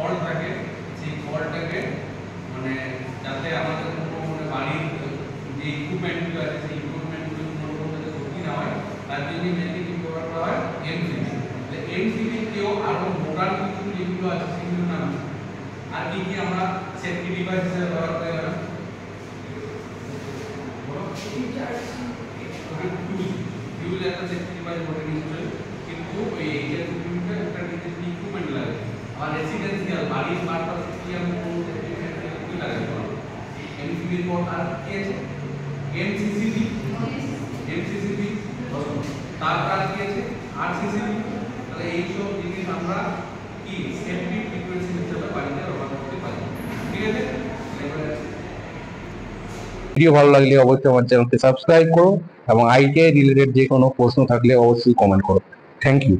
Fault থাকে সেই ফল্টটাকে মানে যাতে আমাদের কোনো মানে বাড়ির যে ইকুইপমেন্টগুলো আছে সেই ইকুইপমেন্টগুলো কোনো রকম যাতে ক্ষতি না হয় তার জন্য মেনলি কি ব্যবহার করা হয় এমসিবি। এমসিবি কেউ আরো মডার্ন কিছু যেগুলো আছে সেগুলো নাম আর কি কি আমরা সেফটি ডিভাইস হিসেবে ব্যবহার করি না ফিউজ একটা সেফটি ডিভাইস বটে নিশ্চয়ই, কিন্তু ওই এইচএস ইকুইপমেন্টে একটা নিজের ইকুইপমেন্ট লাগে। আর রেসিডেন্সিয়াল বাড়ির পারপাস কি আমি কোনো সেফটি কি লাগে এমসিবির পর আর কি আছে এমসিসিবি, এমসিসিবি তার কাজ কি আছে আরসিসিবি। তাহলে এইসব জিনিস আমরা কি সেফটি ফ্রিকোয়েন্সি হিসেবে বাড়িতে ব্যবহার করতে পারি। ঠিক আছে, ভিডিও ভালো লাগলে অবশ্যই আমার চ্যানেলকে সাবস্ক্রাইব করো এবং আইটিআই রিলেটেড যে কোনো প্রশ্ন থাকলে অবশ্যই কমেন্ট করো। Thank you.